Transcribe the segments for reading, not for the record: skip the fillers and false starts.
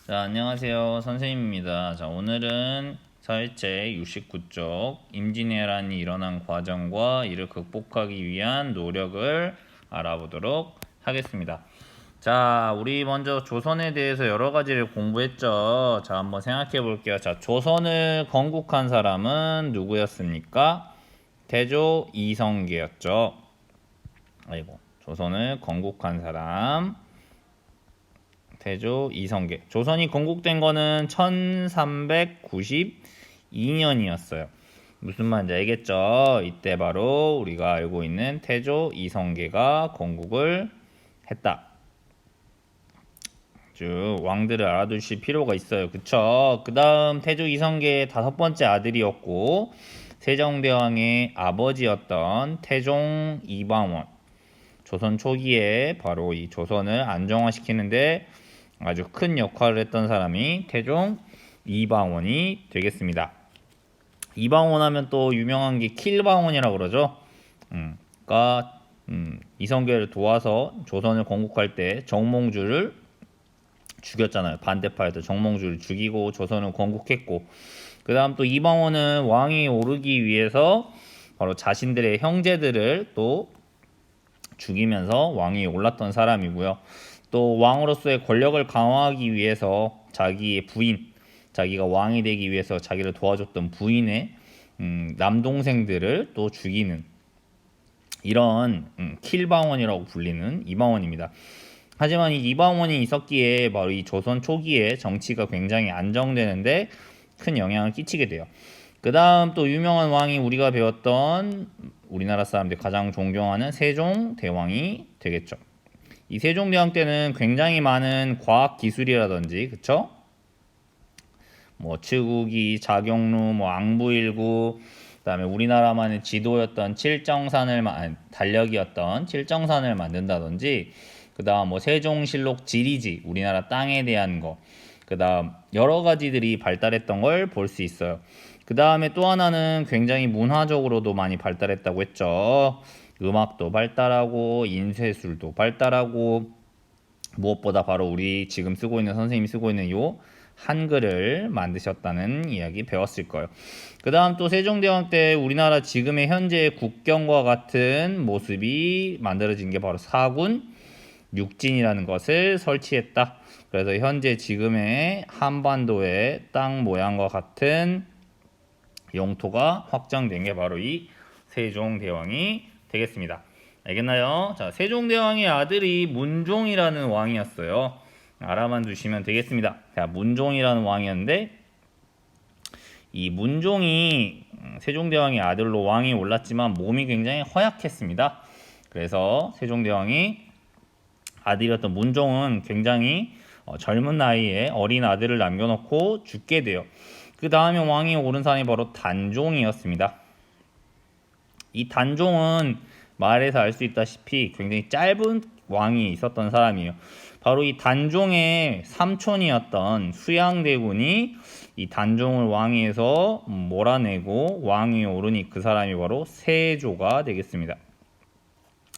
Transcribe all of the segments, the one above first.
자, 안녕하세요. 선생님입니다. 자, 오늘은 사회체 69쪽 임진왜란이 일어난 과정과 이를 극복하기 위한 노력을 알아보도록 하겠습니다. 자, 우리 먼저 조선에 대해서 여러 가지를 공부했죠. 자, 한번 생각해 볼게요. 자, 조선을 건국한 사람은 누구였습니까? 태조 이성계였죠. 아이고, 조선을 건국한 사람 태조 이성계. 조선이 건국된 거는 1392년이었어요. 무슨 말인지 알겠죠? 이때 바로 우리가 알고 있는 태조 이성계가 건국을 했다. 쭉 왕들을 알아두실 필요가 있어요. 그쵸? 그 다음 태조 이성계의 5번째 아들이었고 세종대왕의 아버지였던 태종 이방원. 조선 초기에 바로 이 조선을 안정화시키는데 아주 큰 역할을 했던 사람이 태종 이방원이 되겠습니다. 이방원 하면 또 유명한 게 킬방원이라고 그러죠. 그러니까 이성계를 도와서 조선을 건국할 때 정몽주를 죽였잖아요. 반대파에서 정몽주를 죽이고 조선을 건국했고, 그 다음 또 이방원은 왕위 오르기 위해서 바로 자신들의 형제들을 또 죽이면서 왕위에 올랐던 사람이고요. 또 왕으로서의 권력을 강화하기 위해서 자기의 부인, 자기가 왕이 되기 위해서 자기를 도와줬던 부인의 남동생들을 또 죽이는 이런 킬방원이라고 불리는 이방원입니다. 하지만 이 이방원이 있었기에 바로 이 조선 초기에 정치가 굉장히 안정되는데 큰 영향을 끼치게 돼요. 그 다음 또 유명한 왕이 우리가 배웠던 우리나라 사람들이 가장 존경하는 세종대왕이 되겠죠. 이 세종대왕 때는 굉장히 많은 과학 기술이라든지, 그쵸? 뭐 치국이, 자경루, 뭐 앙부일구, 그다음에 우리나라만의 지도였던 달력이었던 칠정산을 만든다든지, 그다음 뭐 세종실록 지리지, 우리나라 땅에 대한 거, 그다음 여러 가지들이 발달했던 걸 볼 수 있어요. 그 다음에 또 하나는 굉장히 문화적으로도 많이 발달했다고 했죠. 음악도 발달하고 인쇄술도 발달하고 무엇보다 바로 우리 지금 쓰고 있는 선생님이 쓰고 있는 요 한글을 만드셨다는 이야기 배웠을 거예요. 그 다음 또 세종대왕 때 우리나라 지금의 현재 국경과 같은 모습이 만들어진 게 바로 사군 육진이라는 것을 설치했다. 그래서 현재 지금의 한반도의 땅 모양과 같은 영토가 확장된 게 바로 이 세종대왕이 되겠습니다. 알겠나요? 자, 세종대왕의 아들이 문종이라는 왕이었어요. 알아만 두시면 되겠습니다. 자, 문종이라는 왕이었는데 이 문종이 세종대왕의 아들로 왕이 올랐지만 몸이 굉장히 허약했습니다. 그래서 세종대왕이 아들이었던 문종은 굉장히 젊은 나이에 어린 아들을 남겨놓고 죽게 돼요. 그 다음에 왕이 오른 사람이 바로 단종이었습니다. 이 단종은 말에서 알 수 있다시피 굉장히 짧은 왕이 있었던 사람이에요. 바로 이 단종의 삼촌이었던 수양대군이 이 단종을 왕위에서 몰아내고 왕위에 오르니 그 사람이 바로 세조가 되겠습니다.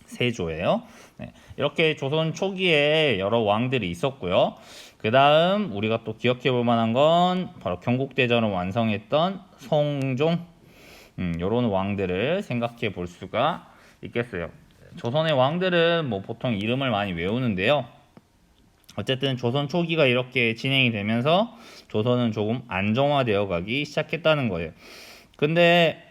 세조예요. 네, 이렇게 조선 초기에 여러 왕들이 있었고요. 그 다음 우리가 또 기억해 볼 만한 건 바로 경국대전을 완성했던 성종, 이런 왕들을 생각해 볼 수가 있겠어요. 조선의 왕들은 뭐 보통 이름을 많이 외우는데요. 어쨌든 조선 초기가 이렇게 진행이 되면서 조선은 조금 안정화되어 가기 시작했다는 거예요. 근데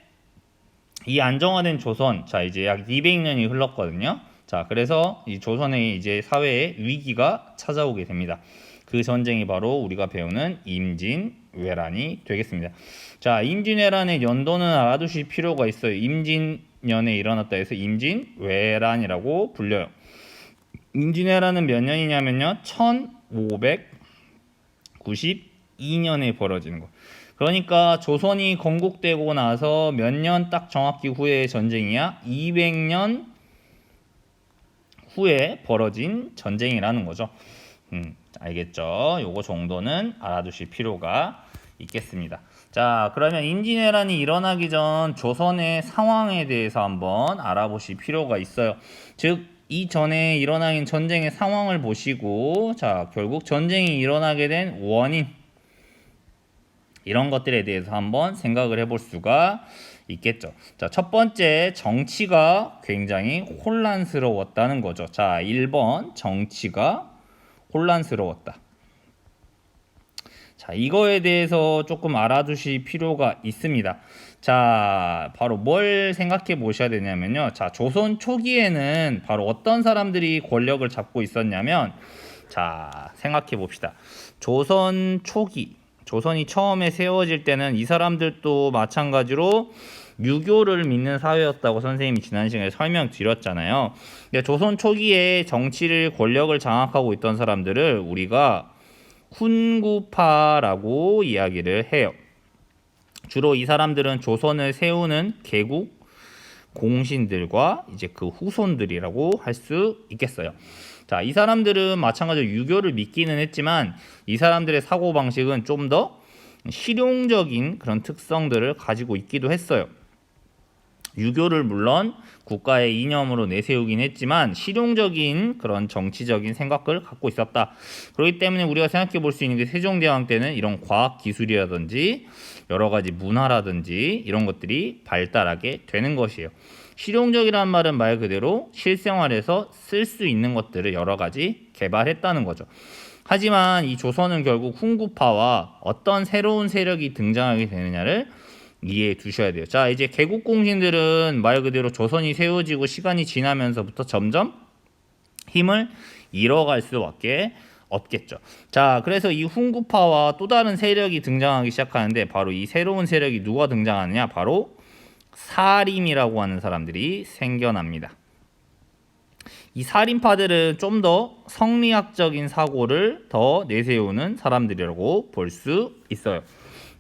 이 안정화된 조선, 자 이제 약 200년이 흘렀거든요. 자 그래서 이 조선의 이제 사회에 위기가 찾아오게 됩니다. 그 전쟁이 바로 우리가 배우는 임진왜란이 되겠습니다. 자, 임진왜란의 연도는 알아두실 필요가 있어요. 임진년에 일어났다 해서 임진왜란이라고 불려요. 임진왜란은 몇 년이냐면요, 1592년에 벌어지는 거. 그러니까 조선이 건국되고 나서 몇 년 딱 정확히 후의 전쟁이야? 200년 후에 벌어진 전쟁이라는 거죠. 알겠죠? 요거 정도는 알아두실 필요가 있겠습니다. 자, 그러면 임진왜란이 일어나기 전 조선의 상황에 대해서 한번 알아보실 필요가 있어요. 즉 이전에 일어나는 전쟁의 상황을 보시고 자 결국 전쟁이 일어나게 된 원인 이런 것들에 대해서 한번 생각을 해볼 수가 있겠죠. 자, 첫 번째 정치가 굉장히 혼란스러웠다는 거죠. 자, 1번 정치가 혼란스러웠다. 자, 이거에 대해서 조금 알아두실 필요가 있습니다. 자, 바로 뭘 생각해 보셔야 되냐면요. 자, 조선 초기에는 바로 어떤 사람들이 권력을 잡고 있었냐면, 자, 생각해 봅시다. 조선 초기, 조선이 처음에 세워질 때는 이 사람들도 마찬가지로 유교를 믿는 사회였다고 선생님이 지난 시간에 설명드렸잖아요. 근데 조선 초기에 정치를 권력을 장악하고 있던 사람들을 우리가 훈구파라고 이야기를 해요. 주로 이 사람들은 조선을 세우는 개국 공신들과 이제 그 후손들이라고 할 수 있겠어요. 자, 이 사람들은 마찬가지로 유교를 믿기는 했지만 이 사람들의 사고 방식은 좀 더 실용적인 그런 특성들을 가지고 있기도 했어요. 유교를 물론 국가의 이념으로 내세우긴 했지만 실용적인 그런 정치적인 생각을 갖고 있었다. 그렇기 때문에 우리가 생각해 볼 수 있는 게 세종대왕 때는 이런 과학 기술이라든지 여러 가지 문화라든지 이런 것들이 발달하게 되는 것이에요. 실용적이라는 말은 말 그대로 실생활에서 쓸 수 있는 것들을 여러 가지 개발했다는 거죠. 하지만 이 조선은 결국 훈구파와 어떤 새로운 세력이 등장하게 되느냐를 이해해 두셔야 돼요. 자, 이제 개국 공신들은 말 그대로 조선이 세워지고 시간이 지나면서부터 점점 힘을 잃어갈 수밖에 없겠죠. 자, 그래서 이 훈구파와 또 다른 세력이 등장하기 시작하는데 바로 이 새로운 세력이 누가 등장하느냐? 바로 사림이라고 하는 사람들이 생겨납니다. 이 살인파들은 좀 더 성리학적인 사고를 더 내세우는 사람들이라고 볼 수 있어요.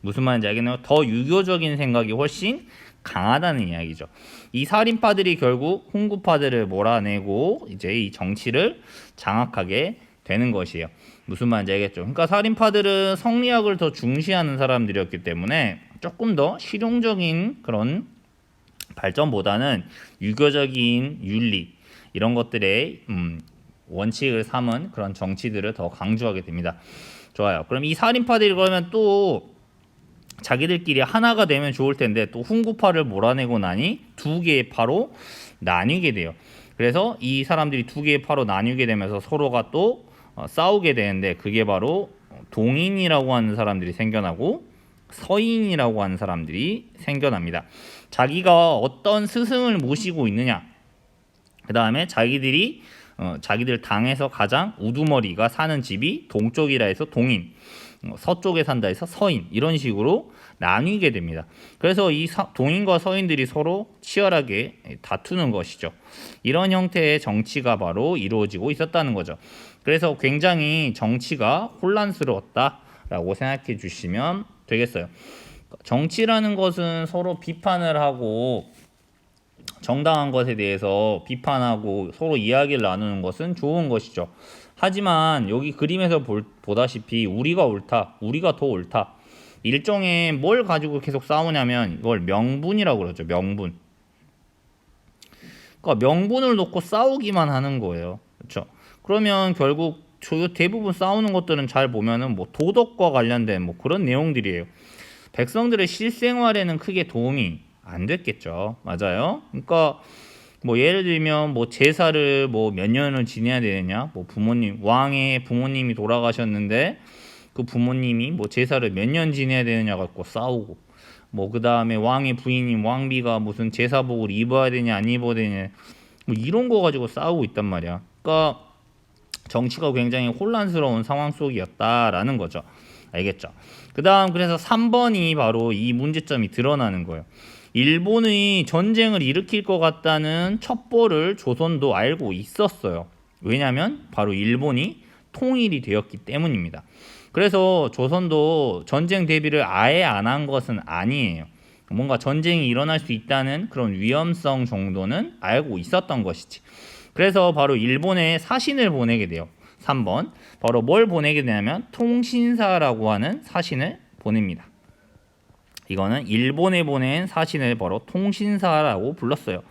무슨 말인지 알겠나요? 더 유교적인 생각이 훨씬 강하다는 이야기죠. 이 살인파들이 결국 훈구파들을 몰아내고 이제 이 정치를 장악하게 되는 것이에요. 무슨 말인지 알겠죠? 그러니까 살인파들은 성리학을 더 중시하는 사람들이었기 때문에 조금 더 실용적인 그런 발전보다는 유교적인 윤리 이런 것들의 원칙을 삼은 그런 정치들을 더 강조하게 됩니다. 좋아요. 그럼 이 살인파들이 그러면 또 자기들끼리 하나가 되면 좋을 텐데 또 훈구파를 몰아내고 나니 두 개의 파로 나뉘게 돼요. 그래서 이 사람들이 두 개의 파로 나뉘게 되면서 서로가 또 싸우게 되는데 그게 바로 동인이라고 하는 사람들이 생겨나고 서인이라고 하는 사람들이 생겨납니다. 자기가 어떤 스승을 모시고 있느냐, 그 다음에 자기들 당에서 가장 우두머리가 사는 집이 동쪽이라 해서 동인, 서쪽에 산다 해서 서인, 이런 식으로 나뉘게 됩니다. 그래서 이 동인과 서인들이 서로 치열하게 다투는 것이죠. 이런 형태의 정치가 바로 이루어지고 있었다는 거죠. 그래서 굉장히 정치가 혼란스러웠다라고 생각해 주시면 되겠어요. 정치라는 것은 서로 비판을 하고 정당한 것에 대해서 비판하고 서로 이야기를 나누는 것은 좋은 것이죠. 하지만 여기 그림에서 보다시피 우리가 옳다, 우리가 더 옳다. 일종의 뭘 가지고 계속 싸우냐면 이걸 명분이라고 그러죠. 명분. 그러니까 명분을 놓고 싸우기만 하는 거예요. 그렇죠? 그러면 결국 대부분 싸우는 것들은 잘 보면은 뭐 도덕과 관련된 뭐 그런 내용들이에요. 백성들의 실생활에는 크게 도움이 안 됐겠죠. 맞아요. 그러니까 뭐 예를 들면 뭐 제사를 뭐 몇 년을 지내야 되느냐, 뭐 부모님 왕의 부모님이 돌아가셨는데 그 부모님이 뭐 제사를 몇 년 지내야 되느냐 갖고 싸우고, 뭐 그 다음에 왕의 부인인 왕비가 무슨 제사복을 입어야 되냐 안 입어야 되냐 뭐 이런 거 가지고 싸우고 있단 말이야. 그러니까 정치가 굉장히 혼란스러운 상황 속이었다라는 거죠. 알겠죠? 그 다음 그래서 3번이 바로 이 문제점이 드러나는 거예요. 일본이 전쟁을 일으킬 것 같다는 첩보를 조선도 알고 있었어요. 왜냐하면 바로 일본이 통일이 되었기 때문입니다. 그래서 조선도 전쟁 대비를 아예 안 한 것은 아니에요. 뭔가 전쟁이 일어날 수 있다는 그런 위험성 정도는 알고 있었던 것이지. 그래서 바로 일본에 사신을 보내게 돼요. 3번. 바로 뭘 보내게 되냐면 통신사라고 하는 사신을 보냅니다. 이거는 일본에 보낸 사신을 바로 통신사라고 불렀어요.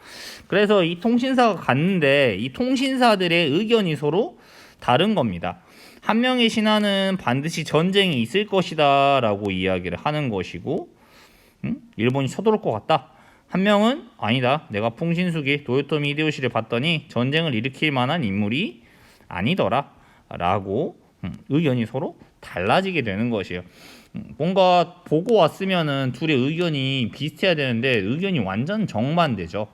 그래서 이 통신사가 갔는데 이 통신사들의 의견이 서로 다른 겁니다. 한 명의 신하는 반드시 전쟁이 있을 것이다 라고 이야기를 하는 것이고, 일본이 쳐들어올 것 같다. 한 명은 아니다. 내가 풍신수기 도요토미 히데요시를 봤더니 전쟁을 일으킬 만한 인물이 아니더라 라고 의견이 서로 달라지게 되는 것이에요. 뭔가 보고 왔으면은 둘의 의견이 비슷해야 되는데 의견이 완전 정반대죠.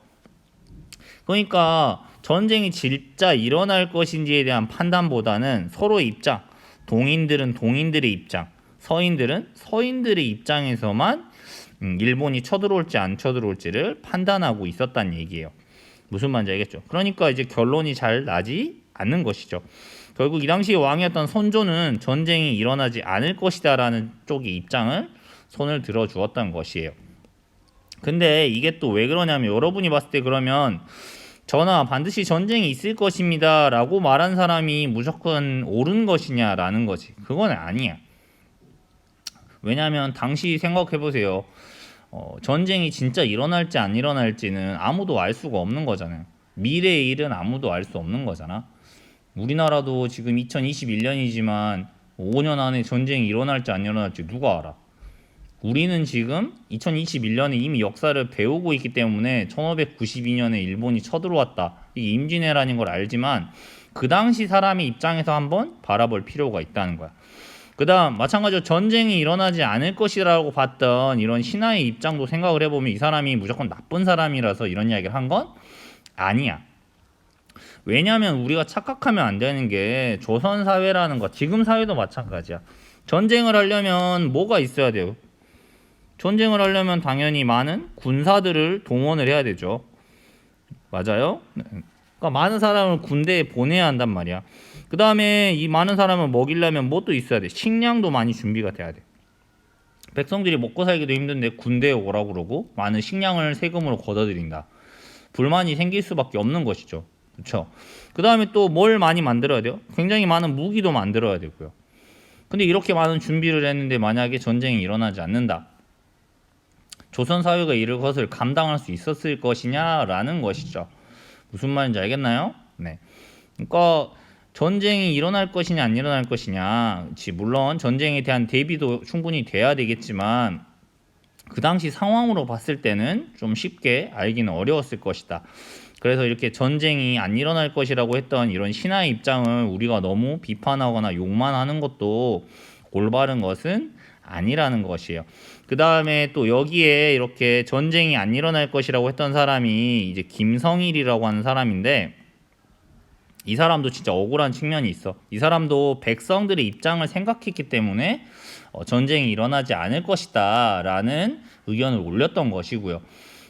그러니까 전쟁이 진짜 일어날 것인지에 대한 판단보다는 서로의 입장, 동인들은 동인들의 입장, 서인들은 서인들의 입장에서만 일본이 쳐들어올지 안 쳐들어올지를 판단하고 있었다는 얘기예요. 무슨 말인지 알겠죠? 그러니까 이제 결론이 잘 나지 않는 것이죠. 결국 이 당시 왕이었던 선조는 전쟁이 일어나지 않을 것이다 라는 쪽의 입장을 손을 들어 주었던 것이에요. 근데 이게 또 왜 그러냐면, 여러분이 봤을 때 그러면 전하 반드시 전쟁이 있을 것입니다 라고 말한 사람이 무조건 옳은 것이냐 라는 거지. 그건 아니야. 왜냐하면 당시 생각해보세요. 전쟁이 진짜 일어날지 안 일어날지는 아무도 알 수가 없는 거잖아요. 미래의 일은 아무도 알 수 없는 거잖아. 우리나라도 지금 2021년이지만 5년 안에 전쟁이 일어날지 안 일어날지 누가 알아? 우리는 지금 2021년에 이미 역사를 배우고 있기 때문에 1592년에 일본이 쳐들어왔다, 이게 임진왜란인 걸 알지만 그 당시 사람의 입장에서 한번 바라볼 필요가 있다는 거야. 그 다음 마찬가지로 전쟁이 일어나지 않을 것이라고 봤던 이런 신하의 입장도 생각을 해보면 이 사람이 무조건 나쁜 사람이라서 이런 이야기를 한 건 아니야. 왜냐하면 우리가 착각하면 안 되는 게, 조선 사회라는 거, 지금 사회도 마찬가지야. 전쟁을 하려면 뭐가 있어야 돼요? 전쟁을 하려면 당연히 많은 군사들을 동원을 해야 되죠. 맞아요? 그러니까 많은 사람을 군대에 보내야 한단 말이야. 그 다음에 이 많은 사람을 먹이려면 뭐 또 있어야 돼? 식량도 많이 준비가 돼야 돼. 백성들이 먹고 살기도 힘든데 군대에 오라고 그러고 많은 식량을 세금으로 걷어들인다. 불만이 생길 수밖에 없는 것이죠. 그렇죠? 그 다음에 또 뭘 많이 만들어야 돼요? 굉장히 많은 무기도 만들어야 되고요. 근데 이렇게 많은 준비를 했는데 만약에 전쟁이 일어나지 않는다. 조선 사회가 이를 것을 감당할 수 있었을 것이냐라는 것이죠. 무슨 말인지 알겠나요? 네. 그러니까 전쟁이 일어날 것이냐 안 일어날 것이냐, 물론 전쟁에 대한 대비도 충분히 돼야 되겠지만 그 당시 상황으로 봤을 때는 좀 쉽게 알기는 어려웠을 것이다. 그래서 이렇게 전쟁이 안 일어날 것이라고 했던 이런 신하의 입장을 우리가 너무 비판하거나 욕만 하는 것도 올바른 것은 아니라는 것이에요. 그 다음에 또 여기에 이렇게 전쟁이 안 일어날 것이라고 했던 사람이 이제 김성일이라고 하는 사람인데, 이 사람도 진짜 억울한 측면이 있어. 이 사람도 백성들의 입장을 생각했기 때문에 전쟁이 일어나지 않을 것이다 라는 의견을 올렸던 것이고요.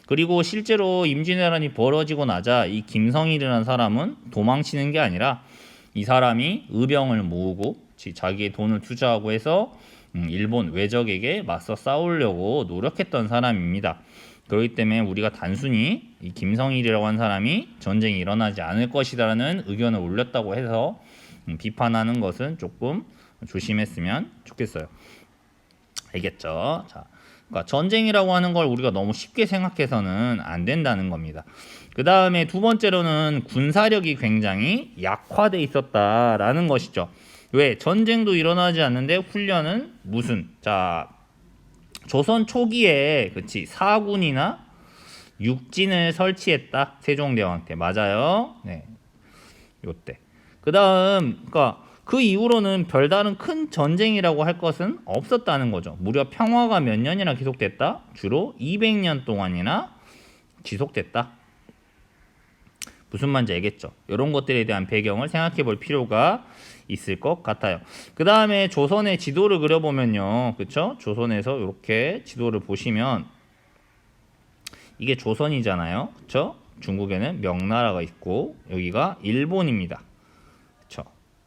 그리고 실제로 임진왜란이 벌어지고 나자 이 김성일이라는 사람은 도망치는 게 아니라 이 사람이 의병을 모으고 자기의 돈을 투자하고 해서 일본 외적에게 맞서 싸우려고 노력했던 사람입니다. 그렇기 때문에 우리가 단순히 이 김성일이라고 한 사람이 전쟁이 일어나지 않을 것이라는 의견을 올렸다고 해서 비판하는 것은 조금 조심했으면 좋겠어요. 알겠죠? 자, 그러니까 전쟁이라고 하는 걸 우리가 너무 쉽게 생각해서는 안 된다는 겁니다. 그 다음에 두 번째로는 군사력이 굉장히 약화돼 있었다라는 것이죠. 왜? 전쟁도 일어나지 않는데 훈련은 무슨? 자, 조선 초기에 그치 사군이나 육진을 설치했다, 세종대왕 때. 맞아요. 네, 요때. 그 다음 그러니까 그 이후로는 별다른 큰 전쟁이라고 할 것은 없었다는 거죠. 무려 평화가 몇 년이나 계속됐다? 주로 200년 동안이나 지속됐다. 무슨 말인지 알겠죠? 이런 것들에 대한 배경을 생각해 볼 필요가 있을 것 같아요. 그 다음에 조선의 지도를 그려보면요. 그쵸? 조선에서 이렇게 지도를 보시면 이게 조선이잖아요. 그쵸? 중국에는 명나라가 있고 여기가 일본입니다. 그쵸?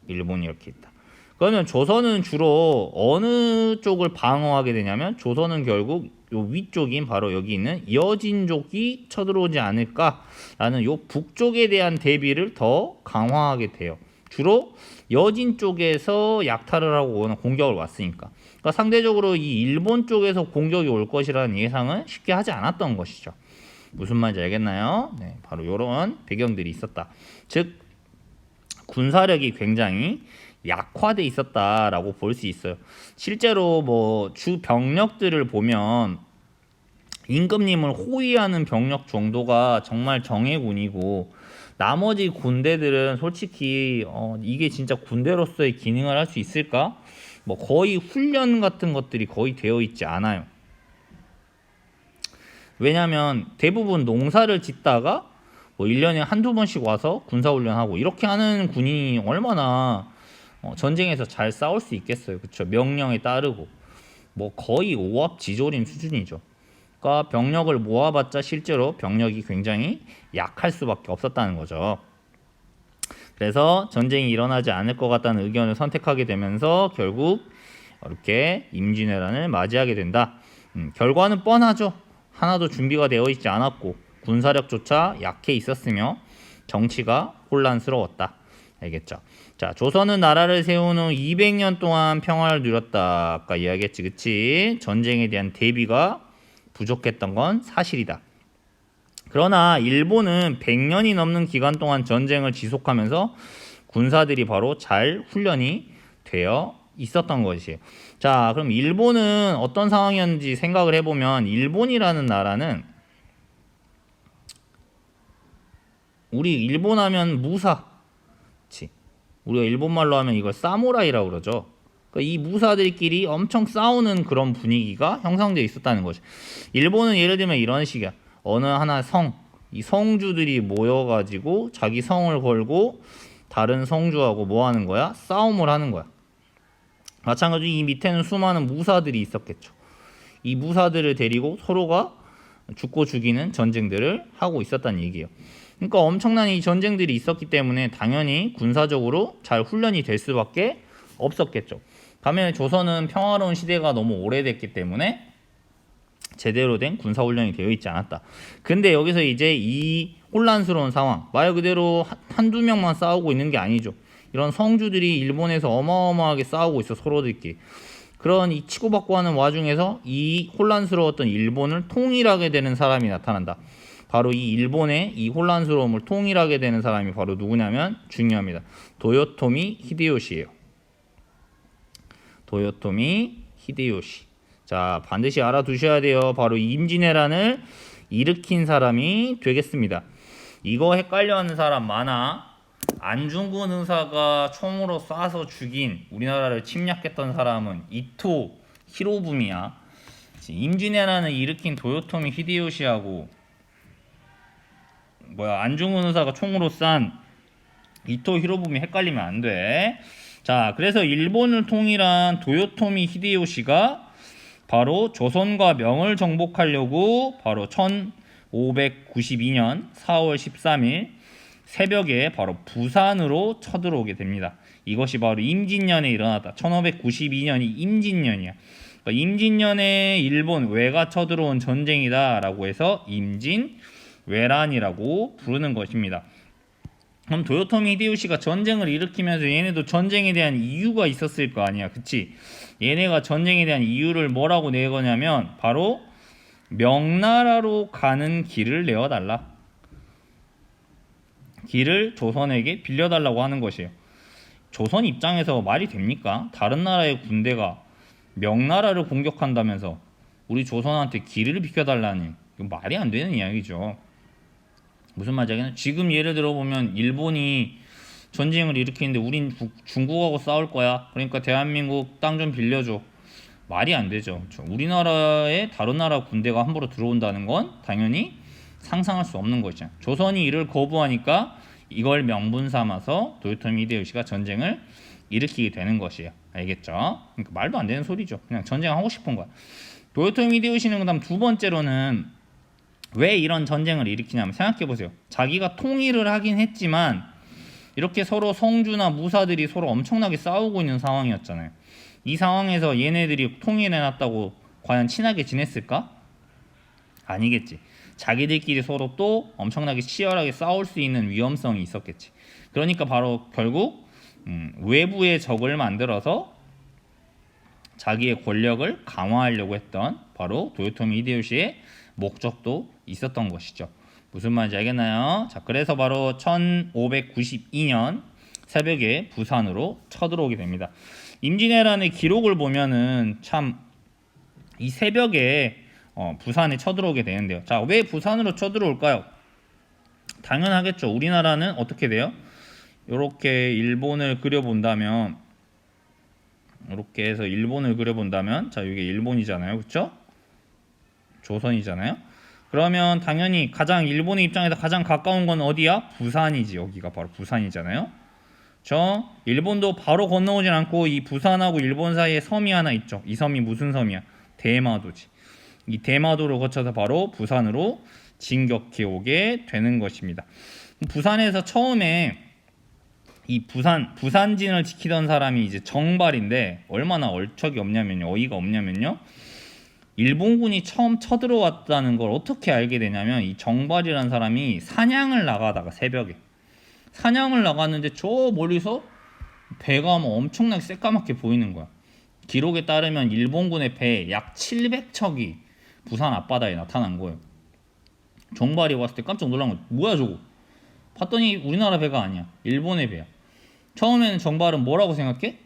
일본이 이렇게 있다. 그러면 조선은 주로 어느 쪽을 방어하게 되냐면, 조선은 결국 요 위쪽인 바로 여기 있는 여진족이 쳐들어오지 않을까라는 요 북쪽에 대한 대비를 더 강화하게 돼요. 주로 여진 쪽에서 약탈을 하고 오는 공격을 왔으니까. 그러니까 상대적으로 이 일본 쪽에서 공격이 올 것이라는 예상은 쉽게 하지 않았던 것이죠. 무슨 말인지 알겠나요? 네, 바로 이런 배경들이 있었다. 즉 군사력이 굉장히 약화돼 있었다라고 볼 수 있어요. 실제로 뭐 주 병력들을 보면 임금님을 호위하는 병력 정도가 정말 정예군이고, 나머지 군대들은 솔직히 이게 진짜 군대로서의 기능을 할 수 있을까? 뭐 거의 훈련 같은 것들이 거의 되어 있지 않아요. 왜냐면 대부분 농사를 짓다가 뭐 1년에 한두 번씩 와서 군사훈련하고 이렇게 하는 군인이 얼마나 전쟁에서 잘 싸울 수 있겠어요. 그렇죠? 명령에 따르고 뭐 거의 오합지졸인 수준이죠. 그러니까 병력을 모아봤자 실제로 병력이 굉장히 약할 수밖에 없었다는 거죠. 그래서 전쟁이 일어나지 않을 것 같다는 의견을 선택하게 되면서 결국 이렇게 임진왜란을 맞이하게 된다. 결과는 뻔하죠. 하나도 준비가 되어 있지 않았고 군사력조차 약해 있었으며 정치가 혼란스러웠다. 알겠죠? 자, 조선은 나라를 세운 후 200년 동안 평화를 누렸다. 아까 이야기했지, 그치? 전쟁에 대한 대비가 부족했던 건 사실이다. 그러나 일본은 100년이 넘는 기간 동안 전쟁을 지속하면서 군사들이 바로 잘 훈련이 되어 있었던 것이에요. 자, 그럼 일본은 어떤 상황이었는지 생각을 해보면, 일본이라는 나라는 우리 일본 하면 무사, 그치? 우리가 일본말로 하면 이걸 사무라이라고 그러죠. 그러니까 이 무사들끼리 엄청 싸우는 그런 분위기가 형성되어 있었다는 거죠. 일본은 예를 들면 이런 식이야. 어느 하나 이 성주들이 모여가지고 자기 성을 걸고 다른 성주하고 뭐 하는 거야? 싸움을 하는 거야. 마찬가지로 이 밑에는 수많은 무사들이 있었겠죠. 이 무사들을 데리고 서로가 죽고 죽이는 전쟁들을 하고 있었다는 얘기예요. 그러니까 엄청난 이 전쟁들이 있었기 때문에 당연히 군사적으로 잘 훈련이 될 수밖에 없었겠죠. 반면에 조선은 평화로운 시대가 너무 오래됐기 때문에 제대로 된 군사훈련이 되어 있지 않았다. 근데 여기서 이제 이 혼란스러운 상황, 말 그대로 한두 명만 싸우고 있는 게 아니죠. 이런 성주들이 일본에서 어마어마하게 싸우고 있어, 서로들끼리. 그런 이 치고받고 하는 와중에서 이 혼란스러웠던 일본을 통일하게 되는 사람이 나타난다. 바로 이 일본의 이 혼란스러움을 통일하게 되는 사람이 바로 누구냐면 중요합니다. 도요토미 히데요시예요. 도요토미 히데요시. 자, 반드시 알아두셔야 돼요. 바로 임진왜란을 일으킨 사람이 되겠습니다. 이거 헷갈려하는 사람 많아. 안중근 의사가 총으로 쏴서 죽인, 우리나라를 침략했던 사람은 이토 히로부미야. 임진왜란을 일으킨 도요토미 히데요시하고 안중근 의사가 총으로 싼 이토 히로부미 헷갈리면 안 돼. 자, 그래서 일본을 통일한 도요토미 히데요시가 바로 조선과 명을 정복하려고 바로 1592년 4월 13일 새벽에 바로 부산으로 쳐들어오게 됩니다. 이것이 바로 임진년에 일어났다. 1592년이 임진년이야. 그러니까 임진년에 일본 외가 쳐들어온 전쟁이다 라고 해서 임진왜란이라고 부르는 것입니다. 그럼 도요토미 히데요시가 전쟁을 일으키면서 얘네도 전쟁에 대한 이유가 있었을 거 아니야, 그치? 얘네가 전쟁에 대한 이유를 뭐라고 내거냐면 바로 명나라로 가는 길을 내어달라. 길을 조선에게 빌려달라고 하는 것이에요. 조선 입장에서 말이 됩니까? 다른 나라의 군대가 명나라를 공격한다면서 우리 조선한테 길을 비켜달라니, 이건 말이 안 되는 이야기죠. 무슨 말이냐면 지금 예를 들어보면 일본이 전쟁을 일으키는데 우린 중국하고 싸울 거야. 그러니까 대한민국 땅 좀 빌려줘. 말이 안 되죠. 우리나라에 다른 나라 군대가 함부로 들어온다는 건 당연히 상상할 수 없는 것이죠. 조선이 이를 거부하니까 이걸 명분 삼아서 도요토미 히데요시가 전쟁을 일으키게 되는 것이에요. 알겠죠? 그러니까 말도 안 되는 소리죠. 그냥 전쟁하고 싶은 거야. 도요토미 히데요시는 그다음 두 번째로는 왜 이런 전쟁을 일으키냐면 생각해보세요. 자기가 통일을 하긴 했지만 이렇게 서로 성주나 무사들이 서로 엄청나게 싸우고 있는 상황이었잖아요. 이 상황에서 얘네들이 통일해놨다고 과연 친하게 지냈을까? 아니겠지. 자기들끼리 서로 또 엄청나게 치열하게 싸울 수 있는 위험성이 있었겠지. 그러니까 바로 결국 외부의 적을 만들어서 자기의 권력을 강화하려고 했던 바로 도요토미 히데요시의 목적도 있었던 것이죠. 무슨 말인지 알겠나요? 자, 그래서 바로 1592년 새벽에 부산으로 쳐들어오게 됩니다. 임진왜란의 기록을 보면은 참 이 새벽에 부산에 쳐들어오게 되는데요. 자, 왜 부산으로 쳐들어올까요? 당연하겠죠. 우리나라는 어떻게 돼요? 이렇게 일본을 그려본다면, 이렇게 해서 일본을 그려본다면, 자, 이게 일본이잖아요, 그렇죠? 조선이잖아요. 그러면 당연히 가장 일본의 입장에서 가장 가까운 건 어디야? 부산이지. 여기가 바로 부산이잖아요. 저 일본도 바로 건너오진 않고 이 부산하고 일본 사이에 섬이 하나 있죠. 이 섬이 무슨 섬이야? 대마도지. 이 대마도를 거쳐서 바로 부산으로 진격해 오게 되는 것입니다. 부산에서 처음에 이 부산진을 지키던 사람이 이제 정발인데 얼마나 얼척이 없냐면요. 어이가 없냐면요. 일본군이 처음 쳐들어왔다는 걸 어떻게 알게 되냐면 이 정발이라는 사람이 사냥을 나가다가 새벽에 사냥을 나갔는데 저 멀리서 배가 뭐 엄청나게 새까맣게 보이는 거야. 기록에 따르면 일본군의 배 약 700척이 부산 앞바다에 나타난 거예요. 정발이 왔을 때 깜짝 놀란 거야. 뭐야 저거? 봤더니 우리나라 배가 아니야. 일본의 배야. 처음에는 정발은 뭐라고 생각해?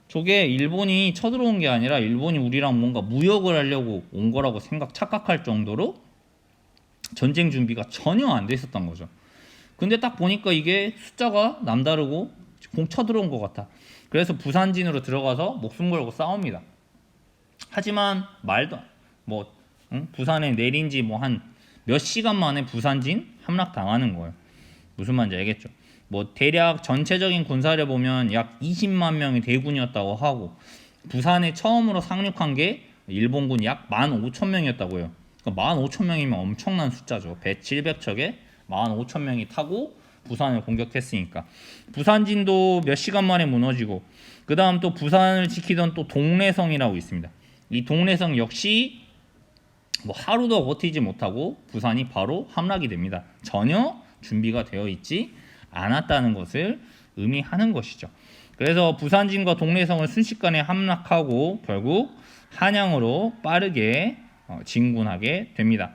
저게 일본이 쳐들어온 게 아니라 일본이 우리랑 뭔가 무역을 하려고 온 거라고 착각할 정도로 전쟁 준비가 전혀 안 돼 있었던 거죠. 근데 딱 보니까 이게 숫자가 남다르고 쳐들어온 것 같아. 그래서 부산진으로 들어가서 목숨 걸고 싸웁니다. 하지만 부산에 내린 지 뭐 한 몇 시간 만에 부산진 함락당하는 거예요. 무슨 말인지 알겠죠? 뭐 대략 전체적인 군사를 보면 약 20만 명의 대군이었다고 하고 부산에 처음으로 상륙한 게 일본군 약 15,000명이었다고 해요. 그러니까 15,000명이면 엄청난 숫자죠. 배 700척에 15,000명이 타고 부산을 공격했으니까. 부산진도 몇 시간 만에 무너지고 그 다음 또 부산을 지키던 또 동래성이라고 있습니다. 이 동래성 역시 뭐 하루도 버티지 못하고 부산이 바로 함락이 됩니다. 전혀 준비가 되어 있지 않았다는 것을 의미하는 것이죠. 그래서 부산진과 동래성을 순식간에 함락하고 결국 한양으로 빠르게 진군하게 됩니다.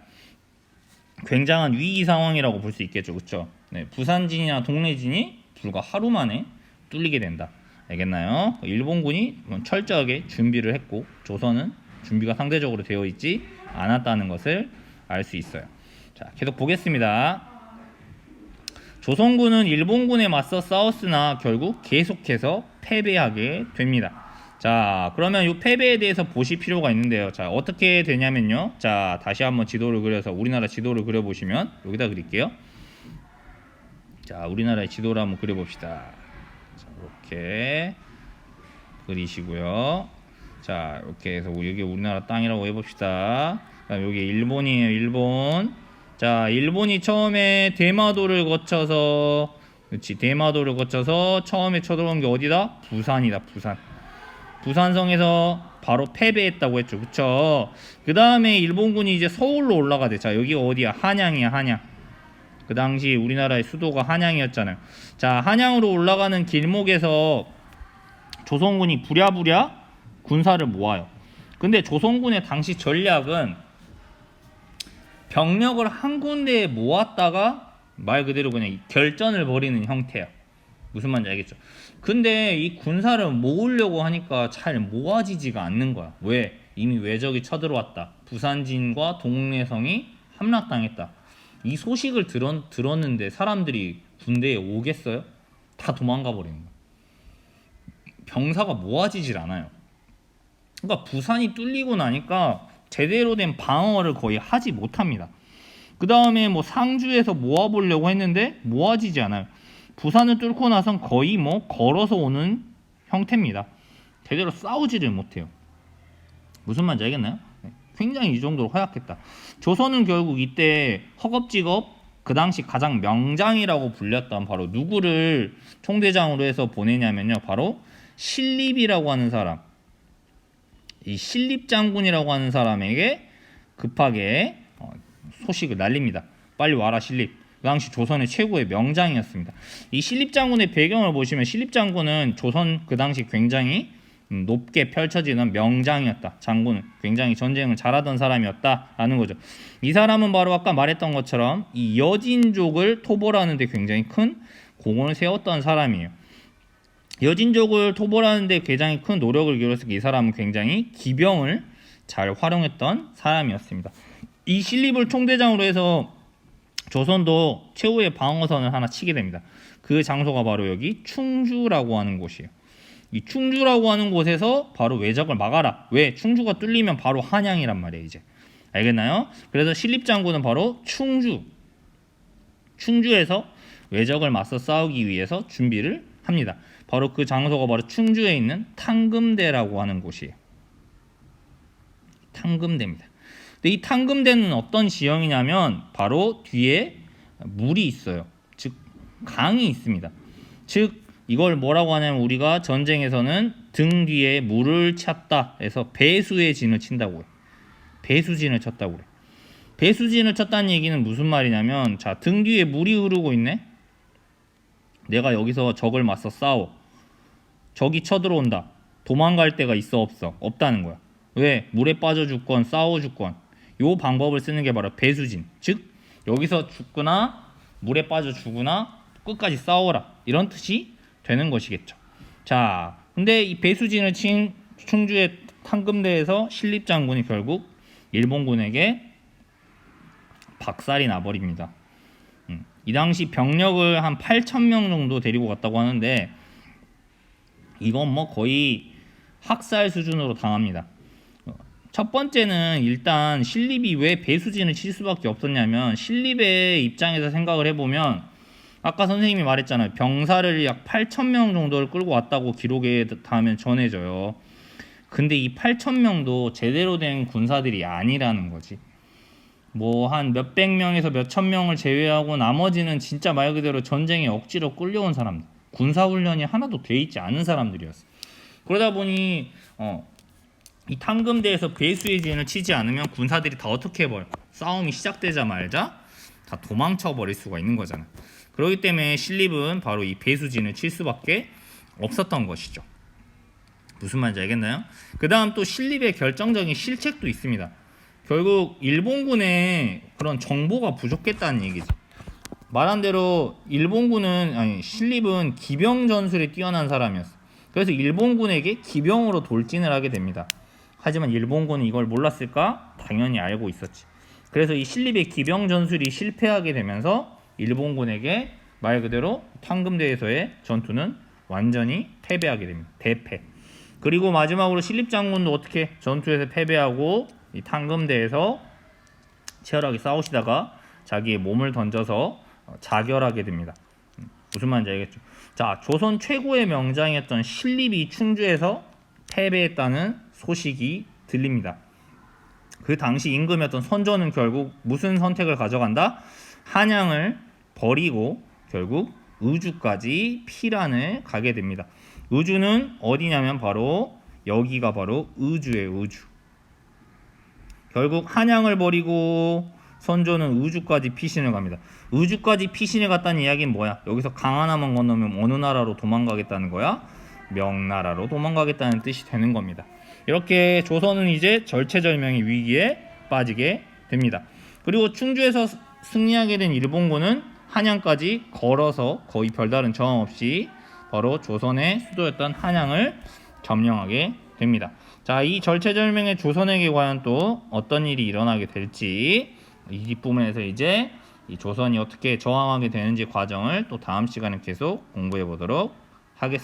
굉장한 위기 상황이라고 볼 수 있겠죠, 그렇죠? 네, 부산진이나 동래진이 불과 하루 만에 뚫리게 된다. 알겠나요? 일본군이 철저하게 준비를 했고 조선은 준비가 상대적으로 되어 있지 않았다는 것을 알 수 있어요. 자, 계속 보겠습니다. 조선군은 일본군에 맞서 싸웠으나 결국 계속해서 패배하게 됩니다. 자, 그러면 이 패배에 대해서 보실 필요가 있는데요. 자, 어떻게 되냐면요. 자, 다시 한번 지도를 그려서 우리나라 지도를 그려보시면 여기다 그릴게요. 자, 우리나라의 지도를 한번 그려봅시다. 자, 이렇게 그리시고요. 자, 이렇게 해서 여기 우리나라 땅이라고 해봅시다. 여기 일본이에요, 일본. 자, 일본이 처음에 대마도를 거쳐서, 그렇지, 대마도를 거쳐서 처음에 쳐들어온 게 어디다? 부산이다, 부산. 부산성에서 바로 패배했다고 했죠, 그쵸? 그 다음에 일본군이 이제 서울로 올라가대. 자, 여기가 어디야? 한양이야, 한양. 그 당시 우리나라의 수도가 한양이었잖아요. 자, 한양으로 올라가는 길목에서 조선군이 부랴부랴 군사를 모아요. 근데 조선군의 당시 전략은 병력을 한 군데에 모았다가 말 그대로 그냥 결전을 벌이는 형태야. 무슨 말인지 알겠죠? 근데 이 군사를 모으려고 하니까 잘 모아지지가 않는 거야. 왜? 이미 외적이 쳐들어왔다. 부산진과 동래성이 함락당했다. 이 소식을 들었는데 사람들이 군대에 오겠어요? 다 도망가 버리는 거야. 병사가 모아지질 않아요. 그러니까 부산이 뚫리고 나니까 제대로 된 방어를 거의 하지 못합니다. 그 다음에 뭐 상주에서 모아보려고 했는데 모아지지 않아요. 부산을 뚫고 나선 거의 뭐 걸어서 오는 형태입니다. 제대로 싸우지를 못해요. 무슨 말인지 알겠나요? 굉장히 이 정도로 허약했다. 조선은 결국 이때 허겁지겁 그 당시 가장 명장이라고 불렸던 바로 누구를 총대장으로 해서 보내냐면요. 바로 신립이라고 하는 사람. 이 신립장군이라고 하는 사람에게 급하게 소식을 날립니다. 빨리 와라 신립. 당시 조선의 최고의 명장이었습니다. 이 신립장군의 배경을 보시면 신립장군은 조선 그 당시 굉장히 높게 펼쳐지는 명장이었다. 장군은 굉장히 전쟁을 잘하던 사람이었다라는 거죠. 이 사람은 바로 아까 말했던 것처럼 이 여진족을 토벌하는 데 굉장히 큰 공헌을 세웠던 사람이에요. 여진족을 토벌하는 데 굉장히 큰 노력을 기울여서 이 사람은 굉장히 기병을 잘 활용했던 사람이었습니다. 이 신립을 총대장으로 해서 조선도 최후의 방어선을 하나 치게 됩니다. 그 장소가 바로 여기 충주라고 하는 곳이에요. 이 충주라고 하는 곳에서 바로 외적을 막아라. 왜? 충주가 뚫리면 바로 한양이란 말이에요. 이제 알겠나요? 그래서 신립장군은 바로 충주에서 외적을 맞서 싸우기 위해서 준비를 합니다. 바로 그 장소가 바로 충주에 있는 탕금대라고 하는 곳이에요. 탕금대입니다. 근데 이 탕금대는 어떤 지형이냐면 바로 뒤에 물이 있어요. 즉 강이 있습니다. 즉 이걸 뭐라고 하냐면 우리가 전쟁에서는 등 뒤에 물을 찼다 해서 배수의 진을 친다고 해요. 배수진을 쳤다고 그래. 배수진을 쳤다는 얘기는 무슨 말이냐면 자, 등 뒤에 물이 흐르고 있네. 내가 여기서 적을 맞서 싸워. 적이 쳐들어온다. 도망갈 데가 있어 없어? 없다는 거야. 왜? 물에 빠져 죽건 싸워 죽건 요 방법을 쓰는 게 바로 배수진. 즉 여기서 죽거나 물에 빠져 죽거나 끝까지 싸워라. 이런 뜻이 되는 것이겠죠. 자, 근데 이 배수진을 친 충주의 탕금대에서 신립장군이 결국 일본군에게 박살이 나버립니다. 이 당시 병력을 한 8,000명 정도 데리고 갔다고 하는데 이건 뭐 거의 학살 수준으로 당합니다. 첫 번째는 일단 신립이 왜 배수진을 칠 수밖에 없었냐면 신립의 입장에서 생각을 해보면 아까 선생님이 말했잖아요. 병사를 약 8,000명 정도를 끌고 왔다고 기록에 닿으면 전해져요. 근데 이 8,000명도 제대로 된 군사들이 아니라는 거지. 뭐 한 몇백 명에서 몇천 명을 제외하고 나머지는 진짜 말 그대로 전쟁에 억지로 끌려온 사람들. 군사훈련이 하나도 돼 있지 않은 사람들이었어. 그러다 보니 이 탕금대에서 배수의 진을 치지 않으면 군사들이 다 어떻게 해버려? 싸움이 시작되자마자 다 도망쳐 버릴 수가 있는 거잖아. 그렇기 때문에 신립은 바로 이 배수진을 칠 수밖에 없었던 것이죠. 무슨 말인지 알겠나요? 그 다음 또 신립의 결정적인 실책도 있습니다. 결국 일본군의 그런 정보가 부족했다는 얘기죠. 말한 대로 신립은 기병 전술에 뛰어난 사람이었어. 그래서 일본군에게 기병으로 돌진을 하게 됩니다. 하지만 일본군은 이걸 몰랐을까? 당연히 알고 있었지. 그래서 이 신립의 기병 전술이 실패하게 되면서 일본군에게 말 그대로 탕금대에서의 전투는 완전히 패배하게 됩니다. 대패. 그리고 마지막으로 신립장군도 어떻게 전투에서 패배하고 이 탕금대에서 치열하게 싸우시다가 자기의 몸을 던져서 자결하게 됩니다. 무슨 말인지 알겠죠? 자, 조선 최고의 명장이었던 신립이 충주에서 패배했다는 소식이 들립니다. 그 당시 임금이었던 선조는 결국 무슨 선택을 가져간다? 한양을 버리고 결국 의주까지 피란을 가게 됩니다. 의주는 어디냐면 바로 여기가 바로 의주예요. 의주. 결국 한양을 버리고 선조는 의주까지 피신을 갑니다. 의주까지 피신을 갔다는 이야기는 뭐야? 여기서 강 하나만 건너면 어느 나라로 도망가겠다는 거야? 명나라로 도망가겠다는 뜻이 되는 겁니다. 이렇게 조선은 이제 절체절명의 위기에 빠지게 됩니다. 그리고 충주에서 승리하게 된 일본군은 한양까지 걸어서 거의 별다른 저항 없이 바로 조선의 수도였던 한양을 점령하게 됩니다. 자, 이 절체절명의 조선에게 과연 또 어떤 일이 일어나게 될지 이 뒷부분에서 이제 이 조선이 어떻게 저항하게 되는지 과정을 또 다음 시간에 계속 공부해 보도록 하겠습니다.